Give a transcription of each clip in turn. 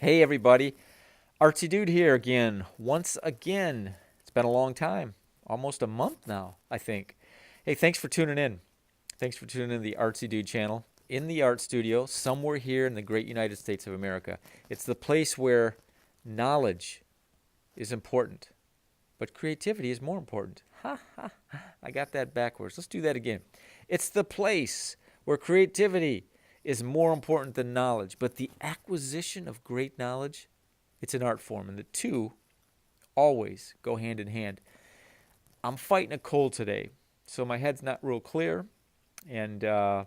Hey everybody, ArtzyDude here again. Once again, it's been a long time, almost a month now, I think. Hey, thanks for tuning in. Thanks for tuning in to the ArtzyDude channel in the art studio somewhere here in the great United States of America. It's the place where knowledge is important, but creativity is more important. Ha ha, I got that backwards. Let's do that again. It's the place where creativity is more important than knowledge, but the acquisition of great knowledge, it's an art form, and the two always go hand in hand. I'm fighting a cold today, so my head's not real clear, and I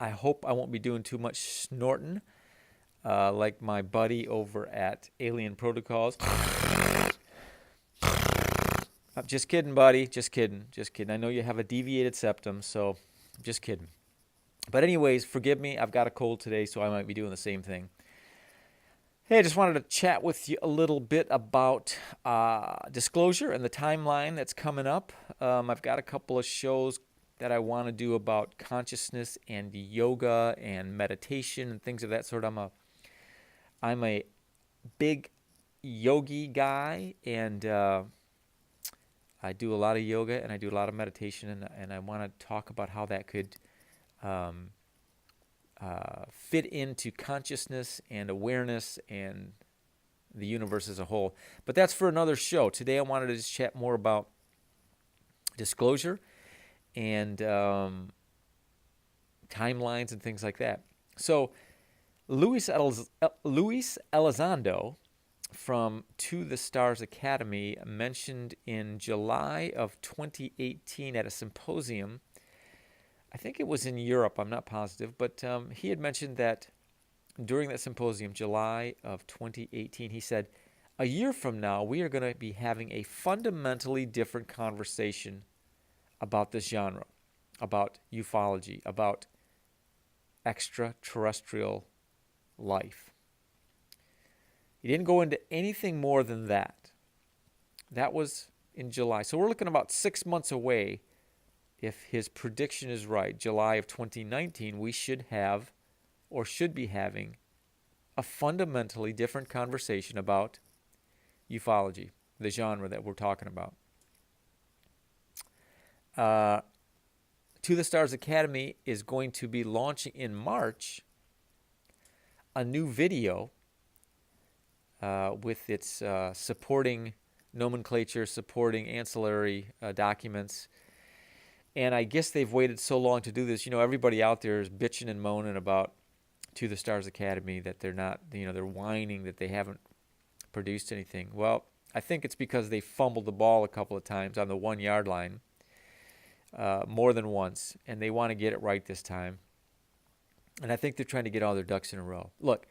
hope I won't be doing too much snorting like my buddy over at Alien Protocols. I'm just kidding, buddy. Just kidding. Just kidding. I know you have a deviated septum, so just kidding. But anyways, forgive me. I've got a cold today, so I might be doing the same thing. Hey, I just wanted to chat with you a little bit about disclosure and the timeline that's coming up. I've got a couple of shows that I want to do about consciousness and yoga and meditation and things of that sort. I'm a big yogi guy, and I do a lot of yoga and I do a lot of meditation, and I want to talk about how that could um, fit into consciousness and awareness and the universe as a whole. But that's for another show. Today I wanted to just chat more about disclosure and timelines and things like that. So Luis Elizondo from To the Stars Academy mentioned in July of 2018 at a symposium. I think it was in Europe, I'm not positive, but he had mentioned that during that symposium, July of 2018, he said, a year from now, we are going to be having a fundamentally different conversation about this genre, about ufology, about extraterrestrial life. He didn't go into anything more than that. That was in July. So we're looking about 6 months away. If his prediction is right, July of 2019, we should have or should be having a fundamentally different conversation about ufology, the genre that we're talking about. To the Stars Academy is going to be launching in March a new video with its supporting nomenclature, supporting ancillary documents. And I guess they've waited so long to do this. You know, everybody out there is bitching and moaning about To the Stars Academy, that they're not, they're whining that they haven't produced anything. Well, I think it's because they fumbled the ball a couple of times on the 1 yard line, more than once, and they want to get it right this time. And I think they're trying to get all their ducks in a row. Look,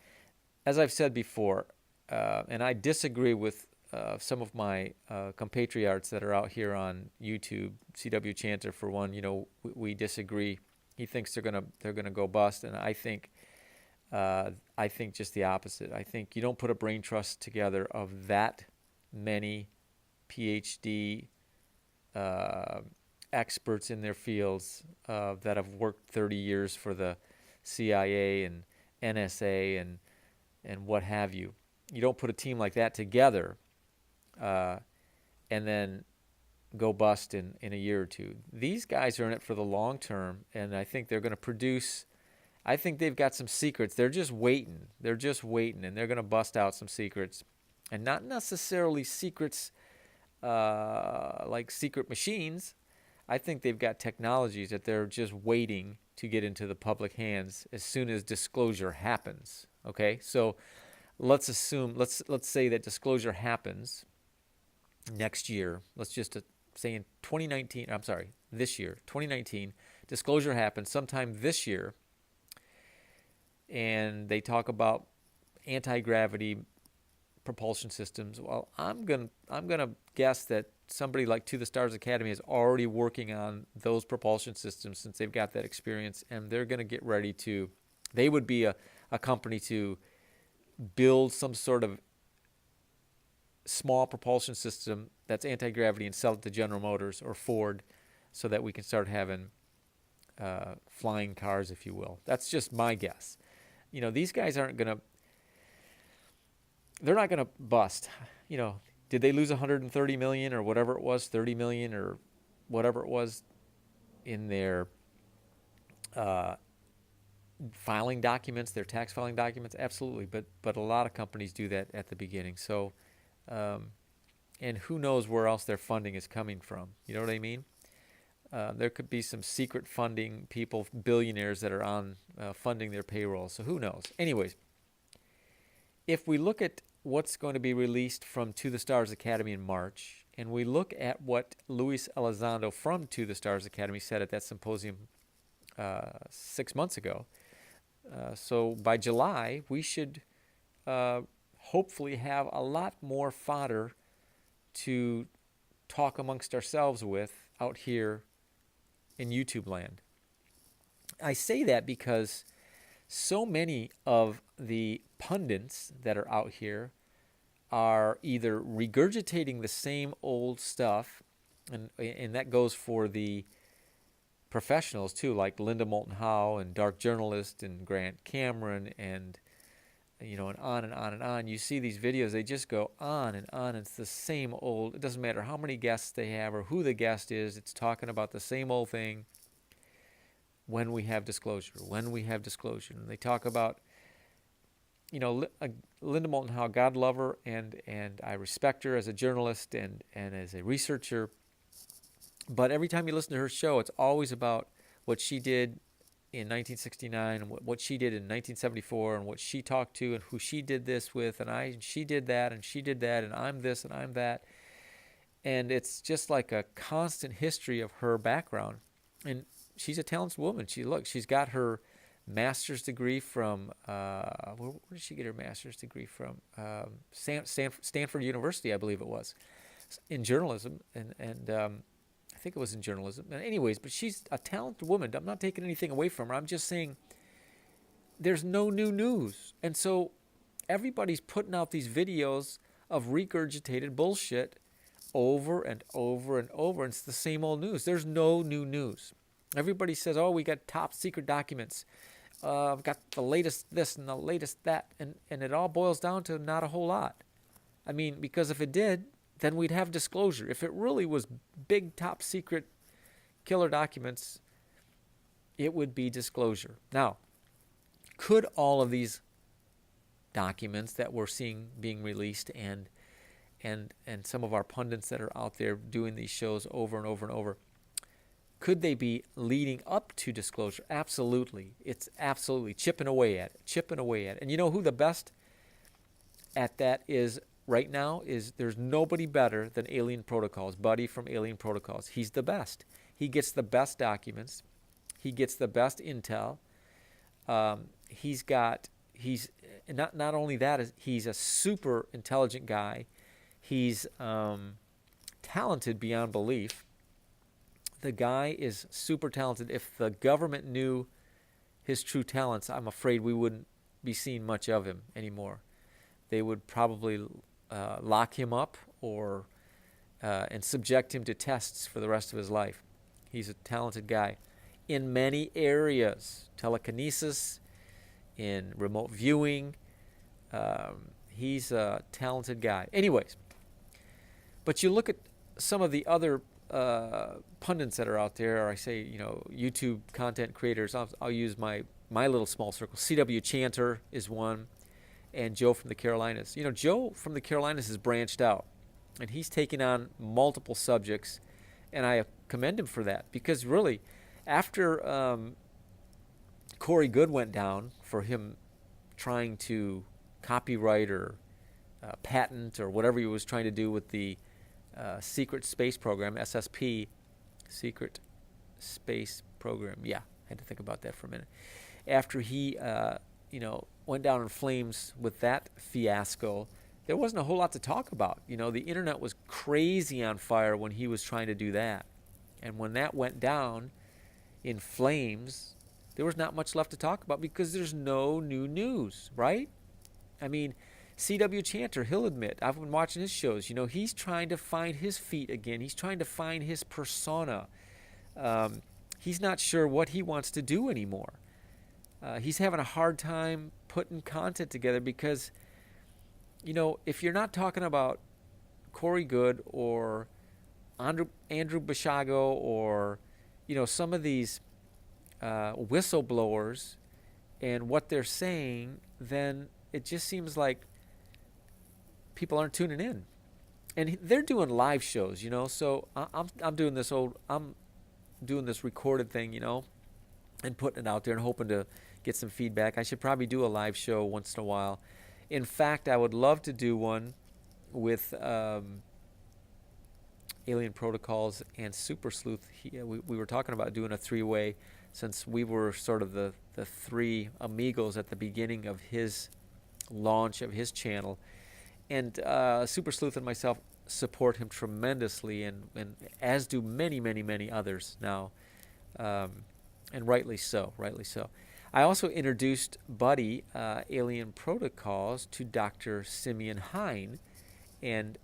as I've said before, and I disagree with some of my compatriots that are out here on YouTube, CW Chanter for one, we disagree. He thinks they're gonna go bust, and I think just the opposite. I think you don't put a brain trust together of that many PhD experts in their fields that have worked 30 years for the CIA and NSA and what have you. You don't put a team like that together and then go bust in a year or two. These guys are in it for the long term, and I think they're going to produce. I think they've got some secrets. They're just waiting. And they're going to bust out some secrets, and not necessarily secrets like secret machines. I think they've got technologies that they're just waiting to get into the public hands as soon as disclosure happens. Okay, so let's say that disclosure happens next year. Let's just say in 2019. I'm sorry, this year, 2019. Disclosure happens sometime this year, and they talk about anti-gravity propulsion systems. Well, I'm gonna guess that somebody like To the Stars Academy is already working on those propulsion systems, since they've got that experience, and they're gonna get ready to. They would be a company to build some sort of small propulsion system that's anti-gravity and sell it to General Motors or Ford, so that we can start having flying cars, if you will. That's just my guess. These guys aren't going to they're not going to bust. You know, did they lose 130 million or whatever it was, 30 million or whatever it was in their uh, filing documents, their tax filing documents? Absolutely, but a lot of companies do that at the beginning. So, um, and who knows where else their funding is coming from? You know what I mean? There could be some secret funding people, billionaires that are on funding their payroll. So who knows? Anyways, if we look at what's going to be released from To the Stars Academy in March, and we look at what Luis Elizondo from To the Stars Academy said at that symposium 6 months ago, so by July, we should hopefully have a lot more fodder to talk amongst ourselves with out here in YouTube land. I say that because so many of the pundits that are out here are either regurgitating the same old stuff, and that goes for the professionals too, like Linda Moulton Howe and Dark Journalist and Grant Cameron and and on and on and on. You see these videos, they just go on and on. It's the same old, it doesn't matter how many guests they have or who the guest is, it's talking about the same old thing. When we have disclosure, And they talk about, Linda Moulton Howe, God love her, and I respect her as a journalist and as a researcher. But every time you listen to her show, it's always about what she did in 1969 and what she did in 1974 and what she talked to and who she did this with and she did that and I'm this and I'm that. And it's just like a constant history of her background. And she's a talented woman. She's got her master's degree from where did she get her master's degree from? Stanford University, I believe it was, in journalism, and I think it was in journalism. And anyways, but she's a talented woman. I'm not taking anything away from her. I'm just saying there's no new news, and so everybody's putting out these videos of regurgitated bullshit over and over and over. And it's the same old news. There's no new news. Everybody says, "Oh, we got top secret documents. I've got the latest this and the latest that," and it all boils down to not a whole lot. I mean, because if it did, then we'd have disclosure. If it really was big top secret killer documents, it would be disclosure. Now, could all of these documents that we're seeing being released and some of our pundits that are out there doing these shows over and over and over, could they be leading up to disclosure? Absolutely. It's absolutely chipping away at it. And you know who the best at that is right now? Is there's nobody better than Alien Protocols, Buddy from Alien Protocols. He's the best. He gets the best documents. He gets the best intel. He's not only that, he's a super intelligent guy. He's talented beyond belief. The guy is super talented. If the government knew his true talents, I'm afraid we wouldn't be seeing much of him anymore. They would probably lock him up or and subject him to tests for the rest of his life. He's a talented guy in many areas, telekinesis, in remote viewing. He's a talented guy. Anyways, but you look at some of the other pundits that are out there, or I say, YouTube content creators. I'll use my little small circle. C.W. Chanter is one, and Joe from the Carolinas. Joe from the Carolinas has branched out, and he's taken on multiple subjects, and I commend him for that, because really, after Corey Good went down for him trying to copyright or patent or whatever he was trying to do with the secret space program, SSP, secret space program. Yeah, I had to think about that for a minute. After he, went down in flames with that fiasco, there wasn't a whole lot to talk about. The internet was crazy on fire when he was trying to do that. And when that went down in flames, there was not much left to talk about because there's no new news, right? I mean, C.W. Chanter, he'll admit, I've been watching his shows, he's trying to find his feet again. He's trying to find his persona. He's not sure what he wants to do anymore. He's having a hard time putting content together because if you're not talking about Corey Good or Andrew Bashago or, some of these whistleblowers and what they're saying, then it just seems like people aren't tuning in. And they're doing live shows, So I'm doing this recorded thing, and putting it out there and hoping to get some feedback. I should probably do a live show once in a while. In fact, I would love to do one with Alien Protocols and Super Sleuth. We were talking about doing a three-way, since we were sort of the three amigos at the beginning of his launch of his channel. And Super Sleuth and myself support him tremendously, and as do many, many, many others now. And rightly so, rightly so. I also introduced Buddy, Alien Protocols, to Dr. Simeon Hine, and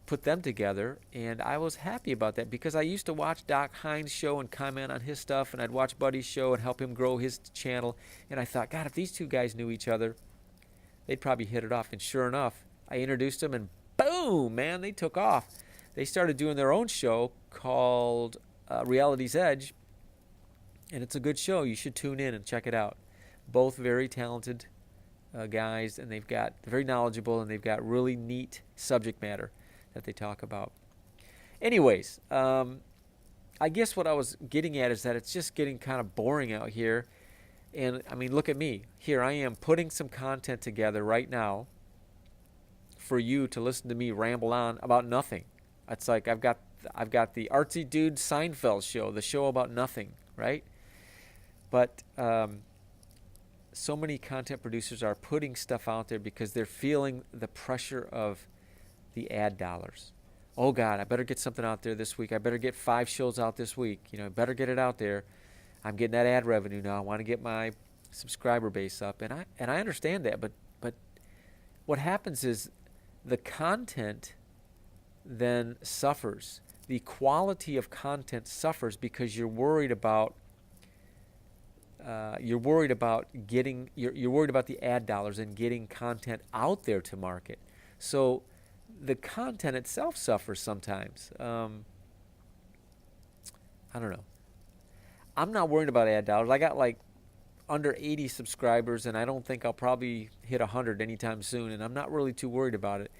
put them together, and I was happy about that because I used to watch Doc Hine's show and comment on his stuff, and I'd watch Buddy's show and help him grow his channel, and I thought, God, if these two guys knew each other, they'd probably hit it off. And sure enough, I introduced them, and boom, man, they took off. They started doing their own show called Reality's Edge, and it's a good show. You should tune in and check it out. Both very talented guys, and they're very knowledgeable, and they've got really neat subject matter that they talk about. Anyways, I guess what I was getting at is that it's just getting kind of boring out here. And I mean, look at me. Here I am putting some content together right now for you to listen to me ramble on about nothing. It's like I've got the ArtzyDude Seinfeld show, the show about nothing, right? But so many content producers are putting stuff out there because they're feeling the pressure of the ad dollars. Oh God, I better get something out there this week. I better get 5 shows out this week. I better get it out there. I'm getting that ad revenue now. I want to get my subscriber base up, and I understand that. But what happens is the content then suffers. The quality of content suffers because you're worried about you're worried about the ad dollars and getting content out there to market. So the content itself suffers sometimes. I don't know. I'm not worried about ad dollars. I got like under 80 subscribers, and I don't think I'll probably hit 100 anytime soon, and I'm not really too worried about it.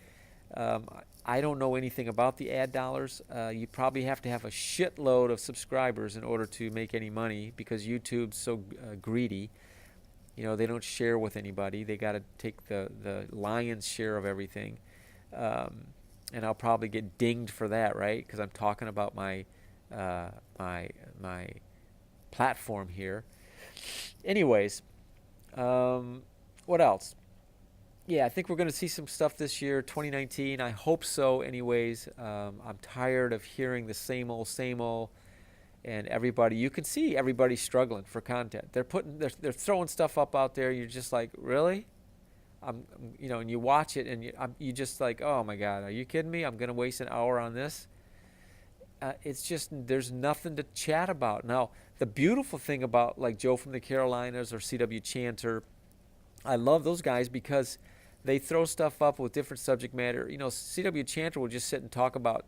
I don't know anything about the ad dollars. You probably have to have a shitload of subscribers in order to make any money because YouTube's so greedy. They don't share with anybody. They got to take the lion's share of everything. And I'll probably get dinged for that, right? Because I'm talking about my platform here. Anyways, what else? Yeah, I think we're going to see some stuff this year, 2019. I hope so anyways. I'm tired of hearing the same old, and you can see everybody's struggling for content. They're throwing stuff up out there. You're just like, really? And you watch it, and you just like, oh my God, are you kidding me? I'm going to waste an hour on this. It's just, there's nothing to chat about. Now, the beautiful thing about like Joe from the Carolinas or CW Chanter, I love those guys because they throw stuff up with different subject matter. CW Chanter will just sit and talk about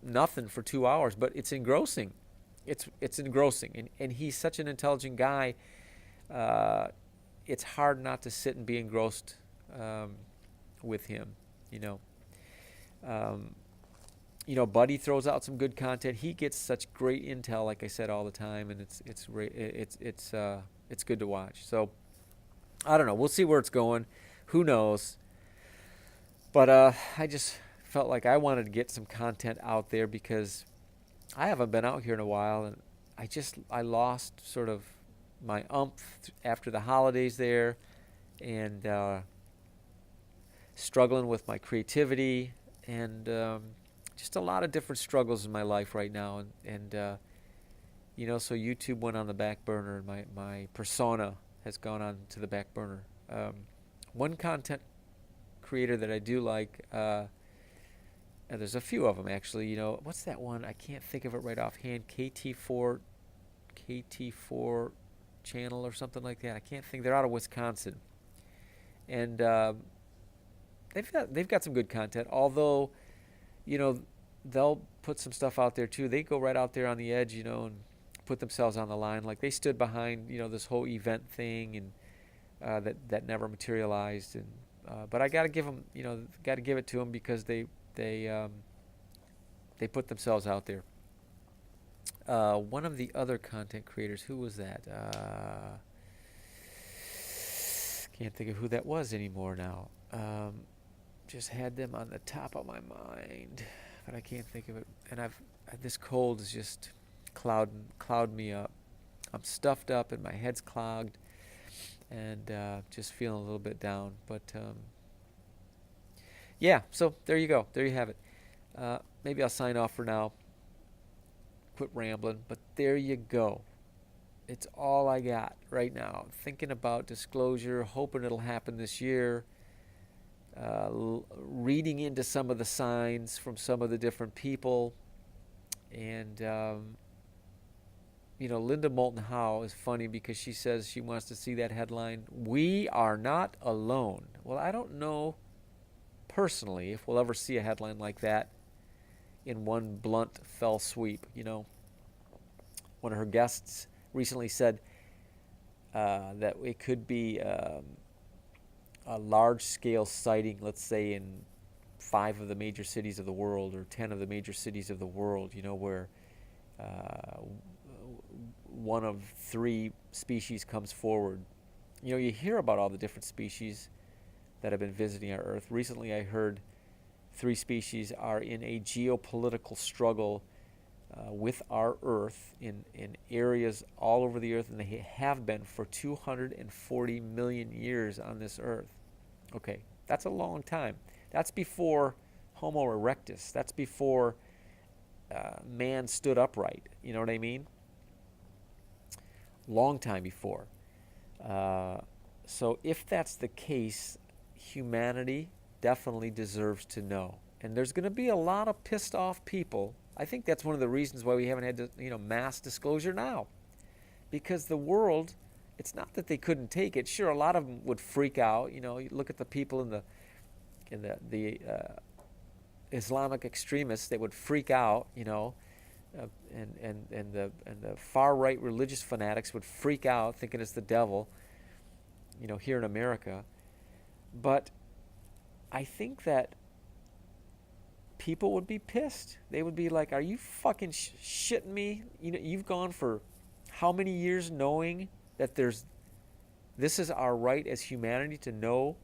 nothing for 2 hours, but it's engrossing. It's engrossing, and he's such an intelligent guy. It's hard not to sit and be engrossed with him. Buddy throws out some good content. He gets such great intel, like I said, all the time, and it's good to watch. So I don't know. We'll see where it's going. Who knows? But I just felt like I wanted to get some content out there because I haven't been out here in a while, and I lost sort of my umph after the holidays there, and struggling with my creativity, and just a lot of different struggles in my life right now, and so YouTube went on the back burner, and my persona has gone on to the back burner. One content creator that I do like, and there's a few of them actually. What's that one? I can't think of it right offhand. KT4 channel or something like that. I can't think. They're out of Wisconsin, and they've got some good content. Although, you know, they'll put some stuff out there too. They go right out there on the edge, and put themselves on the line. Like they stood behind, this whole event thing, and that never materialized. And but I got to give them, got to give it to them because they put themselves out there. One of the other content creators, who was that? Can't think of who that was anymore now. Just had them on the top of my mind, but I can't think of it. And this cold is just cloud me up. I'm stuffed up and my head's clogged, and just feeling a little bit down. But yeah, so there you go. There you have it. Maybe I'll sign off for now. Quit rambling, but there you go. It's all I got right now. Thinking about disclosure, hoping it'll happen this year. Reading into some of the signs from some of the different people. And, Linda Moulton Howe is funny because she says she wants to see that headline, "We are not alone." Well, I don't know personally if we'll ever see a headline like that in one blunt fell sweep. One of her guests recently said that it could be a large-scale sighting, let's say in 5 of the major cities of the world or 10 of the major cities of the world, where one of 3 species comes forward. You hear about all the different species that have been visiting our Earth. Recently I heard 3 species are in a geopolitical struggle with our Earth in areas all over the Earth, and they have been for 240 million years on this Earth. Okay, that's a long time. That's before Homo erectus. That's before man stood upright. You know what I mean? Long time before. So if that's the case, humanity definitely deserves to know. And there's going to be a lot of pissed off people. I think that's one of the reasons why we haven't had mass disclosure now. Because the world, it's not that they couldn't take it. Sure, a lot of them would freak out. You look at the people in the Islamic extremists, they would freak out, and the far right religious fanatics would freak out thinking it's the devil, here in America. But I think that people would be pissed. They would be like, "Are you fucking shitting me? You've gone for how many years knowing that this is our right as humanity to know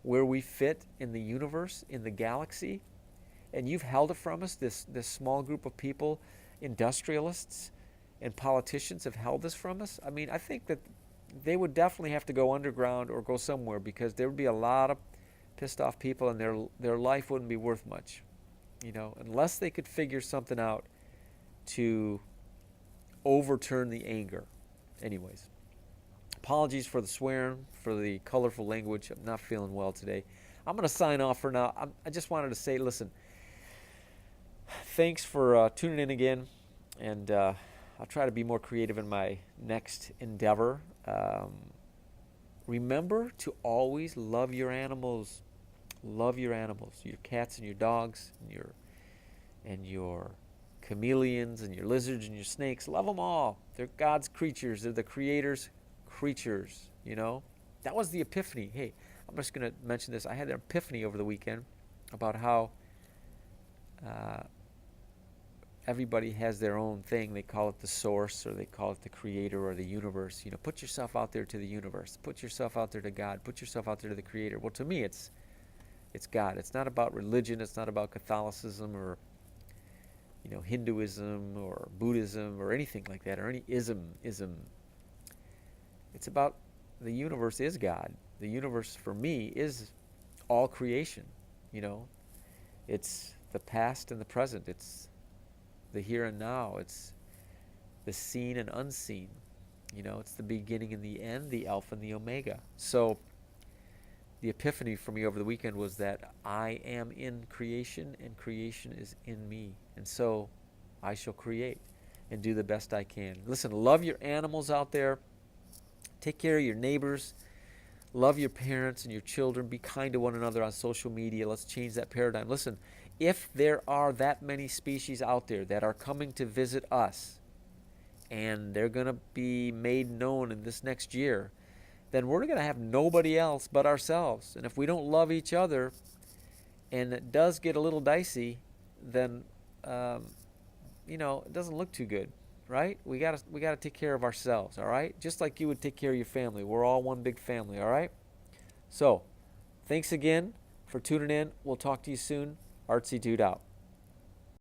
where we fit in the universe, in the galaxy, and you've held it from us, this small group of people, industrialists and politicians have held this from us." I mean, I think that they would definitely have to go underground or go somewhere, because there would be a lot of pissed off people, and their life wouldn't be worth much, unless they could figure something out to overturn the anger. Anyways, apologies for the swearing, for the colorful language. I'm not feeling well today. I'm going to sign off for now. I just wanted to say, listen, thanks for tuning in again, and I'll try to be more creative in my next endeavor. Remember to always love your animals. Love your animals, your cats and your dogs, and your chameleons and your lizards and your snakes. Love them all. They're God's creatures. They're the Creator's creatures. That was the epiphany. Hey, I'm just going to mention this. I had an epiphany over the weekend about how everybody has their own thing. They call it the source, or they call it the Creator, or the universe. Put yourself out there to the universe. Put yourself out there to God. Put yourself out there to the Creator. Well, to me, it's God. It's not about religion. It's not about Catholicism or Hinduism or Buddhism or anything like that, or any ism. It's about the universe is God. The universe for me is all creation. It's the past and the present. It's the here and now. It's the seen and unseen. It's the beginning and the end, the Alpha and the Omega. So the epiphany for me over the weekend was that I am in creation and creation is in me. And so I shall create and do the best I can. Listen, love your animals out there. Take care of your neighbors. Love your parents and your children. Be kind to one another on social media. Let's change that paradigm. Listen, if there are that many species out there that are coming to visit us, and they're going to be made known in this next year, then we're going to have nobody else but ourselves. And if we don't love each other, and it does get a little dicey, then it doesn't look too good, right? We gotta take care of ourselves, all right? Just like you would take care of your family. We're all one big family, all right? So, thanks again for tuning in. We'll talk to you soon. ArtzyDude out.